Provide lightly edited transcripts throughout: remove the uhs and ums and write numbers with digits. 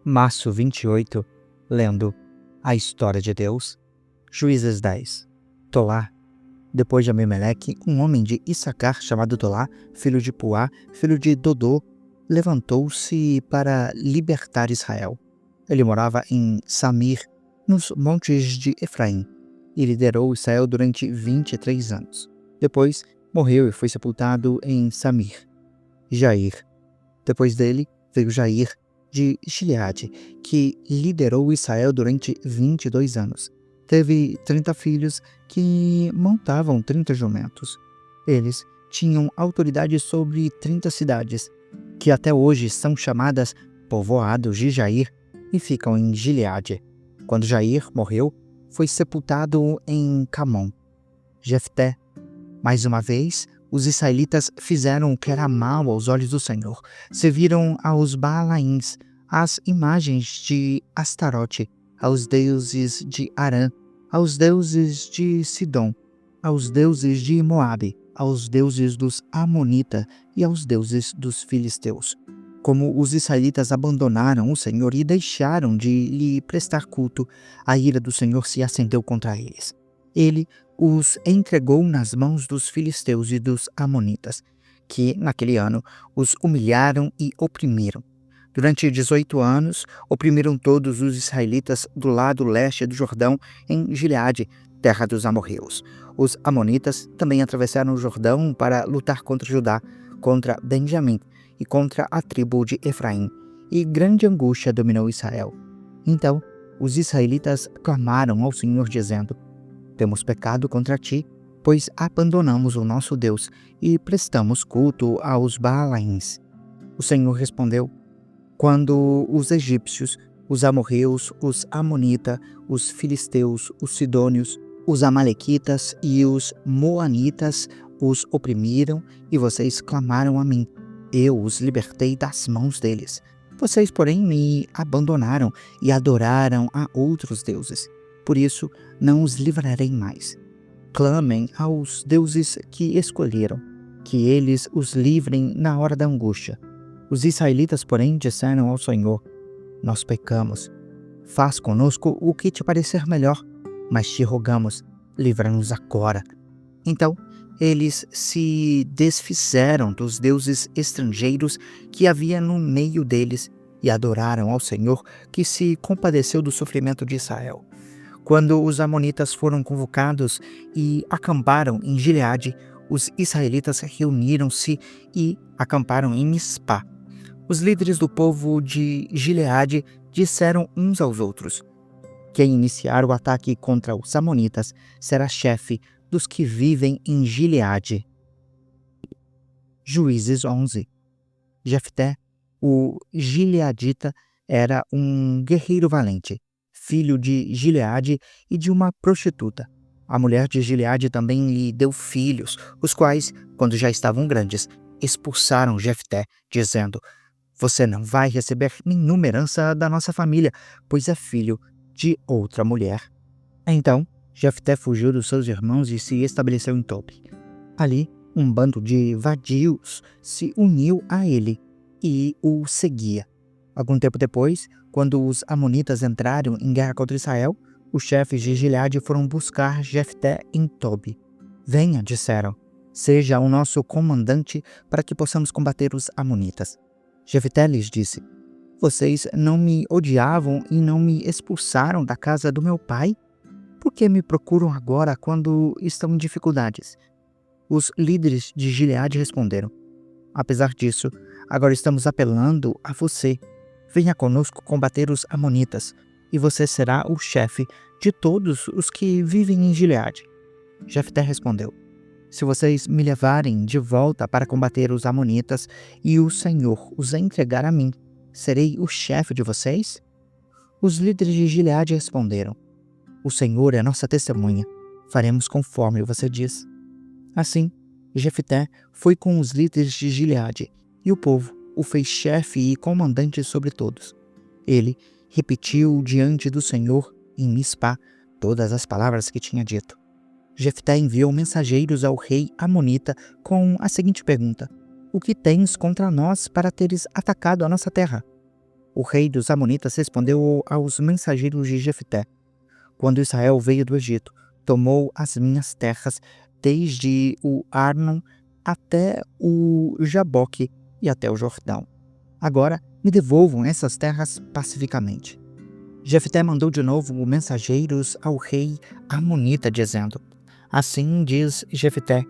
Março 28, lendo a história de Deus. Juízes 10. Tolá. Depois de Abimeleque, um homem de Issacar chamado Tolá, filho de Puá, filho de Dodô, levantou-se para libertar Israel. Ele morava em Samir, nos montes de Efraim, e liderou Israel durante 23 anos. Depois, morreu e foi sepultado em Samir. Jair. Depois dele, veio Jair, de Gileade, que liderou Israel durante 22 anos. Teve 30 filhos que montavam 30 jumentos. Eles tinham autoridade sobre 30 cidades, que até hoje são chamadas povoados de Jair e ficam em Gileade. Quando Jair morreu, foi sepultado em Camon. Jefté. Mais uma vez, os israelitas fizeram o que era mal aos olhos do Senhor. Serviram aos Baalaíns, às imagens de Astarote, aos deuses de Arã, aos deuses de Sidom, aos deuses de Moabe, aos deuses dos Amonitas e aos deuses dos Filisteus. Como os israelitas abandonaram o Senhor e deixaram de lhe prestar culto, a ira do Senhor se acendeu contra eles. Ele os entregou nas mãos dos filisteus e dos amonitas, que, naquele ano, os humilharam e oprimiram. Durante 18 anos, oprimiram todos os israelitas do lado leste do Jordão, em Gileade, terra dos amorreus. Os amonitas também atravessaram o Jordão para lutar contra Judá, contra Benjamim e contra a tribo de Efraim, e grande angústia dominou Israel. Então, os israelitas clamaram ao Senhor, dizendo: temos pecado contra ti, pois abandonamos o nosso Deus e prestamos culto aos Baalaíns. O Senhor respondeu: quando os egípcios, os amorreus, os amonitas, os filisteus, os sidônios, os amalequitas e os moanitas os oprimiram e vocês clamaram a mim, eu os libertei das mãos deles. Vocês, porém, me abandonaram e adoraram a outros deuses. Por isso, não os livrarei mais. Clamem aos deuses que escolheram, que eles os livrem na hora da angústia. Os israelitas, porém, disseram ao Senhor: nós pecamos. Faz conosco o que te parecer melhor, mas te rogamos, livra-nos agora. Então, eles se desfizeram dos deuses estrangeiros que havia no meio deles e adoraram ao Senhor, que se compadeceu do sofrimento de Israel. Quando os amonitas foram convocados e acamparam em Gileade, os israelitas reuniram-se e acamparam em Mispá. Os líderes do povo de Gileade disseram uns aos outros: quem iniciar o ataque contra os amonitas será chefe dos que vivem em Gileade. Juízes 11. Jefté, o gileadita, era um guerreiro valente, filho de Gileade e de uma prostituta. A mulher de Gileade também lhe deu filhos, os quais, quando já estavam grandes, expulsaram Jefté, dizendo: você não vai receber nenhuma herança da nossa família, pois é filho de outra mulher. Então, Jefté fugiu dos seus irmãos e se estabeleceu em Tobi. Ali, um bando de vadios se uniu a ele e o seguia. Algum tempo depois, quando os amonitas entraram em guerra contra Israel, os chefes de Gileade foram buscar Jefté em Tobi. Venha, disseram, seja o nosso comandante para que possamos combater os amonitas. Jefté lhes disse: vocês não me odiavam e não me expulsaram da casa do meu pai? Por que me procuram agora quando estão em dificuldades? Os líderes de Gileade responderam: apesar disso, agora estamos apelando a você. Venha conosco combater os amonitas, e você será o chefe de todos os que vivem em Gileade. Jefté respondeu: se vocês me levarem de volta para combater os amonitas e o Senhor os entregar a mim, serei o chefe de vocês? Os líderes de Gileade responderam: o Senhor é nossa testemunha, faremos conforme você diz. Assim, Jefté foi com os líderes de Gileade, e o povo o fez chefe e comandante sobre todos. Ele repetiu diante do Senhor, em Mispá, todas as palavras que tinha dito. Jefté enviou mensageiros ao rei amonita com a seguinte pergunta: o que tens contra nós para teres atacado a nossa terra? O rei dos Amonitas respondeu aos mensageiros de Jefté: Quando Israel veio do Egito, tomou as minhas terras, desde o Arnon até o Jaboque e até o Jordão. Agora me devolvam essas terras pacificamente. Jefté mandou de novo mensageiros ao rei Amonita, dizendo: Assim diz Jefté: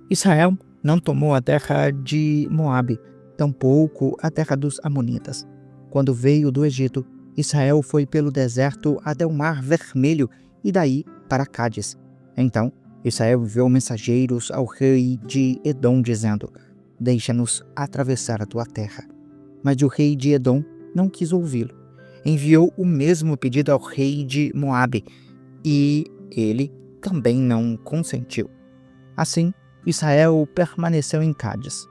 Israel não tomou a terra de Moabe, tampouco a terra dos Amonitas. Quando veio do Egito, Israel foi pelo deserto até o Mar Vermelho e daí para Cádiz. Então, Israel enviou mensageiros ao rei de Edom, dizendo: Deixa-nos atravessar a tua terra. Mas o rei de Edom não quis ouvi-lo. Enviou o mesmo pedido ao rei de Moabe, e ele também não consentiu. Assim, Israel permaneceu em Cádiz.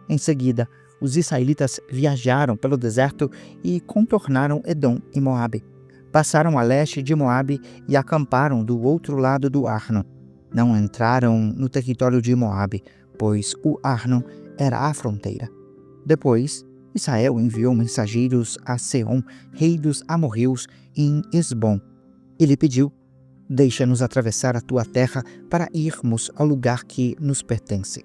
Em seguida, os israelitas viajaram pelo deserto e contornaram Edom e Moabe. Passaram a leste de Moabe e acamparam do outro lado do Arnon. Não entraram no território de Moabe, pois o Arnon era a fronteira. Depois, Israel enviou mensageiros a Seom, rei dos amorreus, em Esbom. Ele pediu: Deixa-nos atravessar a tua terra para irmos ao lugar que nos pertence.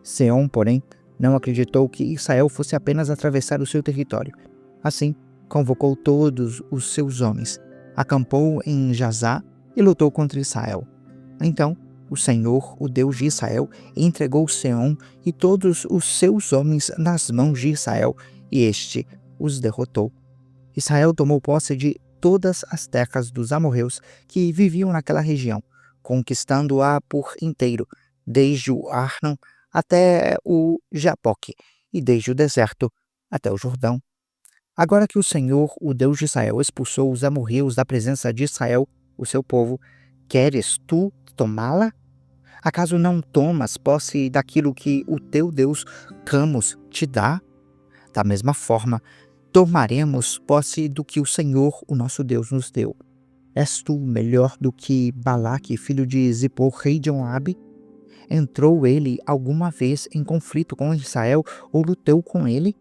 Seom, porém, não acreditou que Israel fosse apenas atravessar o seu território. Assim, convocou todos os seus homens, acampou em Jazá e lutou contra Israel. Então, o Senhor, o Deus de Israel, entregou Seom e todos os seus homens nas mãos de Israel, e este os derrotou. Israel tomou posse de todas as terras dos amorreus que viviam naquela região, conquistando-a por inteiro, desde o Arnon até o Jaboque, e desde o deserto até o Jordão. Agora que o Senhor, o Deus de Israel, expulsou os amorreus da presença de Israel, o seu povo, queres tu tomá-la? Acaso não tomas posse daquilo que o teu Deus, Camus, te dá? Da mesma forma, tomaremos posse do que o Senhor, o nosso Deus, nos deu. És tu melhor do que Balaque, filho de Zippor, rei de Moabe? Entrou ele alguma vez em conflito com Israel ou lutou com ele?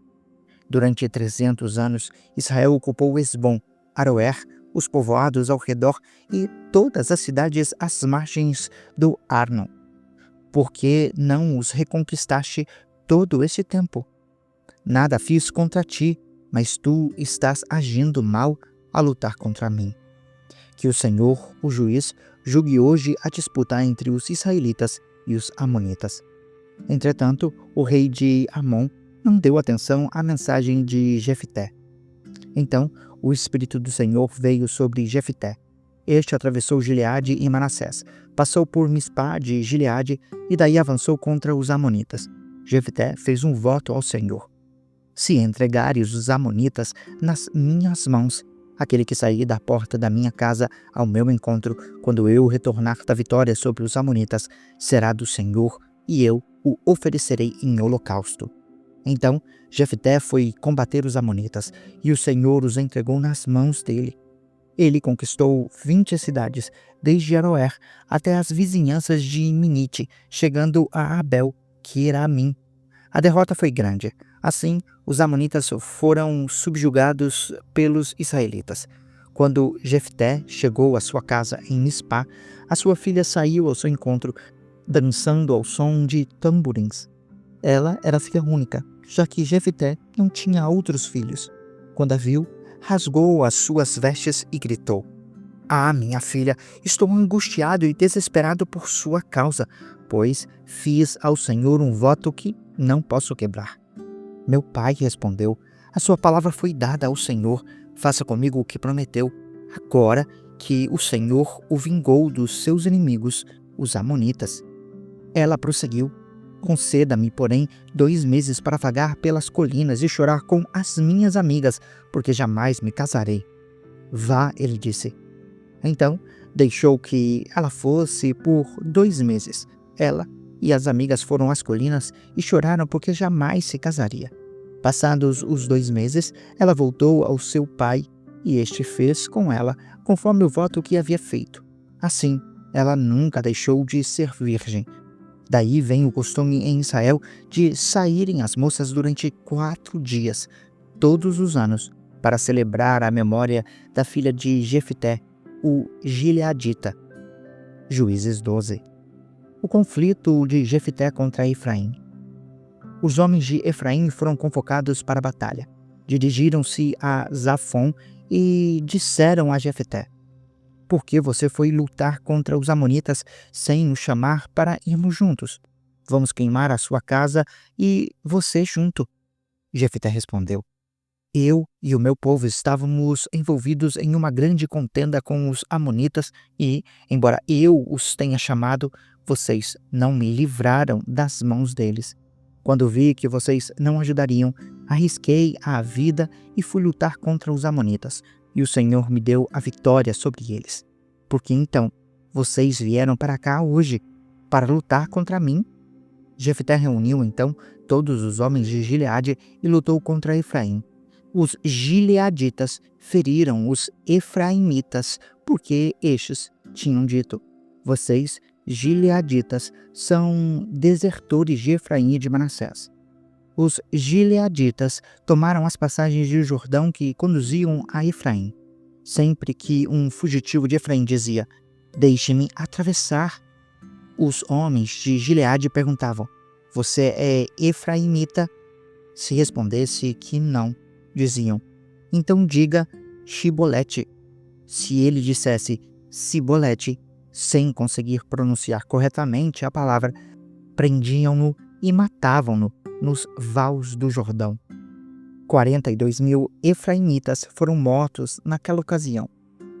Durante 300 anos, Israel ocupou Esbom, Aroer, os povoados ao redor e todas as cidades às margens do Arnon. Por que não os reconquistaste todo esse tempo? Nada fiz contra ti, mas tu estás agindo mal a lutar contra mim. Que o Senhor, o juiz, julgue hoje a disputa entre os israelitas e os amonitas. Entretanto, o rei de Amon não deu atenção à mensagem de Jefté. Então, o Espírito do Senhor veio sobre Jefté. Este atravessou Gileade e Manassés, passou por Mispá de Gileade e daí avançou contra os amonitas. Jefté fez um voto ao Senhor: Se entregares os amonitas nas minhas mãos, aquele que sair da porta da minha casa ao meu encontro, quando eu retornar da vitória sobre os amonitas, será do Senhor, e eu o oferecerei em holocausto. Então Jefté foi combater os amonitas, e o Senhor os entregou nas mãos dele. Ele conquistou 20 cidades, desde Aroer até as vizinhanças de Minite, chegando a Abel, que era Amim. A derrota foi grande. Assim, os amonitas foram subjugados pelos israelitas. Quando Jefté chegou à sua casa em Mispá, a sua filha saiu ao seu encontro, dançando ao som de tamborins. Ela era filha única, já que Jefté não tinha outros filhos. Quando a viu, rasgou as suas vestes e gritou: Ah, minha filha, estou angustiado e desesperado por sua causa, pois fiz ao Senhor um voto que não posso quebrar. Meu pai respondeu: A sua palavra foi dada ao Senhor, faça comigo o que prometeu, agora que o Senhor o vingou dos seus inimigos, os amonitas. Ela prosseguiu: Conceda-me, porém, 2 meses para vagar pelas colinas e chorar com as minhas amigas, porque jamais me casarei. Vá, ele disse. Então, deixou que ela fosse por 2 meses. Ela e as amigas foram às colinas e choraram porque jamais se casaria. Passados os 2 meses, ela voltou ao seu pai e este fez com ela conforme o voto que havia feito. Assim, ela nunca deixou de ser virgem. Daí vem o costume em Israel de saírem as moças durante 4 dias, todos os anos, para celebrar a memória da filha de Jefté, o Gileadita. Juízes 12. O conflito de Jefté contra Efraim. Os homens de Efraim foram convocados para a batalha. Dirigiram-se a Zafon e disseram a Jefté: por que você foi lutar contra os amonitas sem nos chamar para irmos juntos? Vamos queimar a sua casa e você junto. Jefté respondeu: eu e o meu povo estávamos envolvidos em uma grande contenda com os amonitas e, embora eu os tenha chamado, vocês não me livraram das mãos deles. Quando vi que vocês não ajudariam, arrisquei a vida e fui lutar contra os amonitas, e o Senhor me deu a vitória sobre eles. Por que então vocês vieram para cá hoje, para lutar contra mim? Jefté reuniu então todos os homens de Gileade e lutou contra Efraim. Os gileaditas feriram os efraimitas, porque estes tinham dito: vocês, gileaditas, são desertores de Efraim e de Manassés. Os gileaditas tomaram as passagens de Jordão que conduziam a Efraim. Sempre que um fugitivo de Efraim dizia: deixe-me atravessar, os homens de Gileade perguntavam: você é efraimita? Se respondesse que não, diziam: então diga Shibolete. Se ele dissesse Sibolete, sem conseguir pronunciar corretamente a palavra, prendiam-no e matavam-no nos vales do Jordão. 42.000 efraimitas foram mortos naquela ocasião.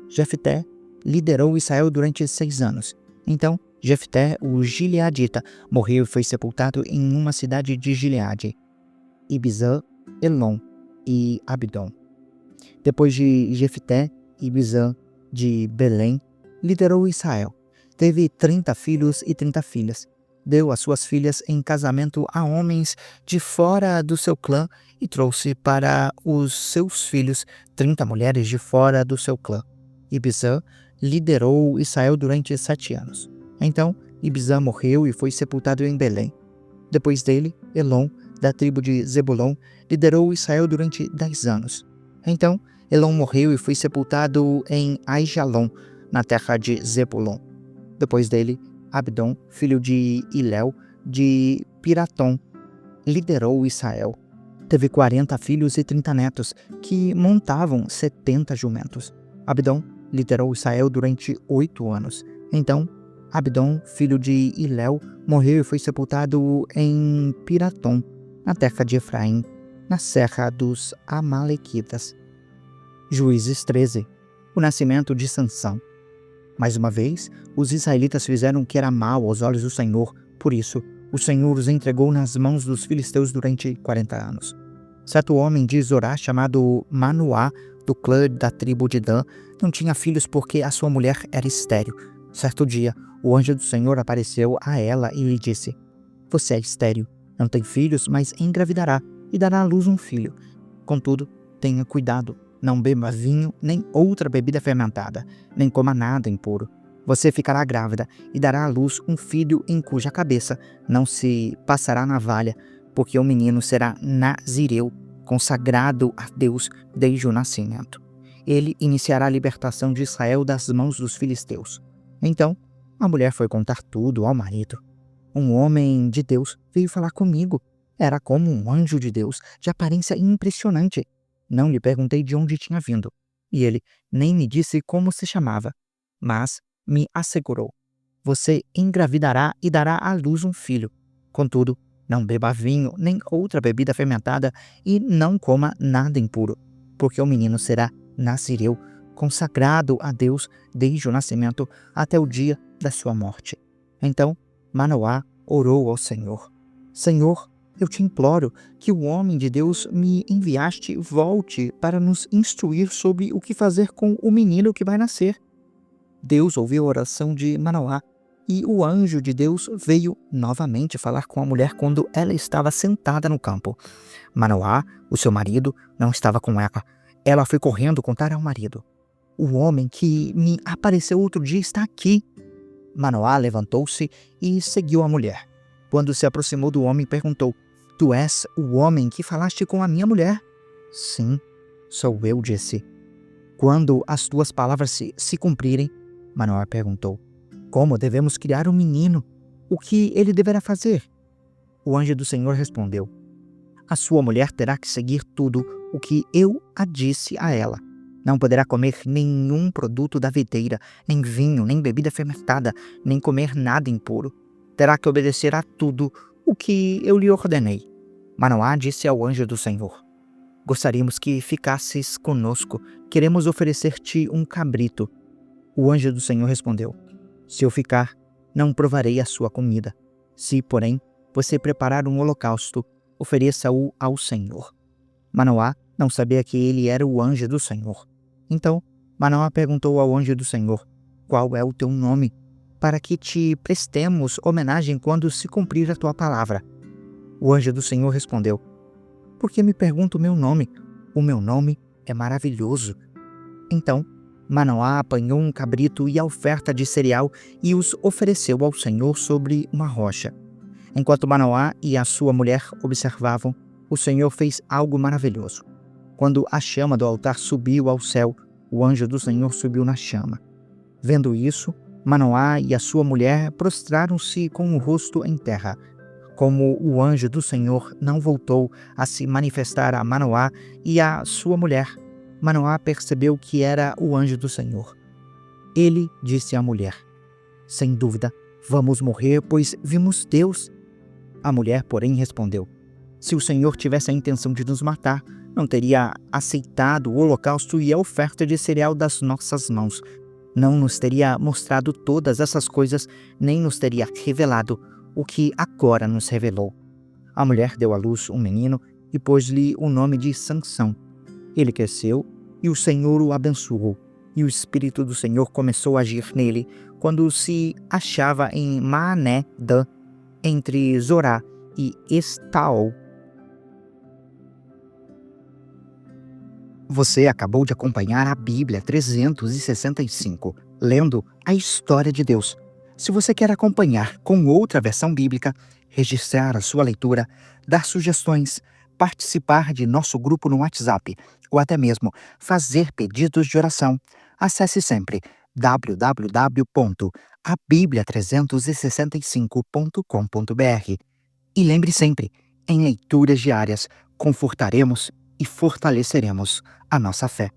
Jefté liderou Israel durante 6 anos. Então, Jefté, o gileadita, morreu e foi sepultado em uma cidade de Gileade, Ibzã, Elon e Abdon. Depois de Jefté, Ibzã de Belém liderou Israel. Teve 30 filhos e 30 filhas. Deu as suas filhas em casamento a homens de fora do seu clã e trouxe para os seus filhos 30 mulheres de fora do seu clã. Ibzã liderou Israel durante 7 anos. Então, Ibzã morreu e foi sepultado em Belém. Depois dele, Elon, da tribo de Zebulon, liderou Israel durante 10 anos. Então, Elon morreu e foi sepultado em Aijalon, na terra de Zebulon. Depois dele, Abdon, filho de Iléu, de Piratom, liderou Israel. Teve 40 filhos e 30 netos, que montavam 70 jumentos. Abdon liderou Israel durante 8 anos. Então, Abdon, filho de Iléu, morreu e foi sepultado em Piratom, na terra de Efraim, na serra dos Amalequitas. Juízes 13. O nascimento de Sansão. Mais uma vez, os israelitas fizeram o que era mal aos olhos do Senhor, por isso, o Senhor os entregou nas mãos dos filisteus durante 40 anos. Certo homem de Zorá, chamado Manoá, do clã da tribo de Dan, não tinha filhos porque a sua mulher era estéril. Certo dia, o anjo do Senhor apareceu a ela e lhe disse: você é estéril, não tem filhos, mas engravidará e dará à luz um filho. Contudo, tenha cuidado, não beba vinho nem outra bebida fermentada, nem coma nada impuro. Você ficará grávida e dará à luz um filho em cuja cabeça não se passará navalha, porque o menino será nazireu, consagrado a Deus desde o nascimento. Ele iniciará a libertação de Israel das mãos dos filisteus. Então, a mulher foi contar tudo ao marido. Um homem de Deus veio falar comigo. Era como um anjo de Deus, de aparência impressionante. Não lhe perguntei de onde tinha vindo, e ele nem me disse como se chamava, mas me assegurou: você engravidará e dará à luz um filho. Contudo, não beba vinho nem outra bebida fermentada e não coma nada impuro, porque o menino será nazireu, consagrado a Deus desde o nascimento até o dia da sua morte. Então Manoá orou ao Senhor: Senhor, eu te imploro que o homem de Deus me enviaste volte para nos instruir sobre o que fazer com o menino que vai nascer. Deus ouviu a oração de Manoá, e o anjo de Deus veio novamente falar com a mulher quando ela estava sentada no campo. Manoá, o seu marido, não estava com ela. Ela foi correndo contar ao marido: o homem que me apareceu outro dia está aqui. Manoá levantou-se e seguiu a mulher. Quando se aproximou do homem, perguntou: tu és o homem que falaste com a minha mulher? Sim. Sou eu, disse. Quando as tuas palavras se cumprirem, Manoá perguntou, como devemos criar um menino? O que ele deverá fazer? O anjo do Senhor respondeu, a sua mulher terá que seguir tudo o que eu a disse a ela. Não poderá comer nenhum produto da videira, nem vinho, nem bebida fermentada, nem comer nada impuro. Terá que obedecer a tudo o que eu lhe ordenei. Manoá disse ao anjo do Senhor, gostaríamos que ficasses conosco. Queremos oferecer-te um cabrito. O anjo do Senhor respondeu, se eu ficar, não provarei a sua comida. Se, porém, você preparar um holocausto, ofereça-o ao Senhor. Manoá não sabia que ele era o anjo do Senhor. Então, Manoá perguntou ao anjo do Senhor, qual é o teu nome, para que te prestemos homenagem quando se cumprir a tua palavra? O anjo do Senhor respondeu, por que me pergunta o meu nome? O meu nome é maravilhoso. Então, Manoá apanhou um cabrito e a oferta de cereal e os ofereceu ao Senhor sobre uma rocha. Enquanto Manoá e a sua mulher observavam, o Senhor fez algo maravilhoso. Quando a chama do altar subiu ao céu, o anjo do Senhor subiu na chama. Vendo isso, Manoá e a sua mulher prostraram-se com o rosto em terra. Como o anjo do Senhor não voltou a se manifestar a Manoá e a sua mulher, Manoá percebeu que era o anjo do Senhor. Ele disse à mulher, sem dúvida, vamos morrer, pois vimos Deus. A mulher, porém, respondeu, se o Senhor tivesse a intenção de nos matar, não teria aceitado o holocausto e a oferta de cereal das nossas mãos. Não nos teria mostrado todas essas coisas, nem nos teria revelado o que agora nos revelou. A mulher deu à luz um menino e pôs-lhe o nome de Sansão. Ele cresceu e o Senhor o abençoou, e o Espírito do Senhor começou a agir nele quando se achava em Maané-Dan, entre Zorá e Estaol. Você acabou de acompanhar a Bíblia 365, lendo a história de Deus. Se você quer acompanhar com outra versão bíblica, registrar a sua leitura, dar sugestões, participar de nosso grupo no WhatsApp ou até mesmo fazer pedidos de oração, acesse sempre www.abiblia365.com.br. E lembre sempre, em leituras diárias, confortaremos e fortaleceremos a nossa fé.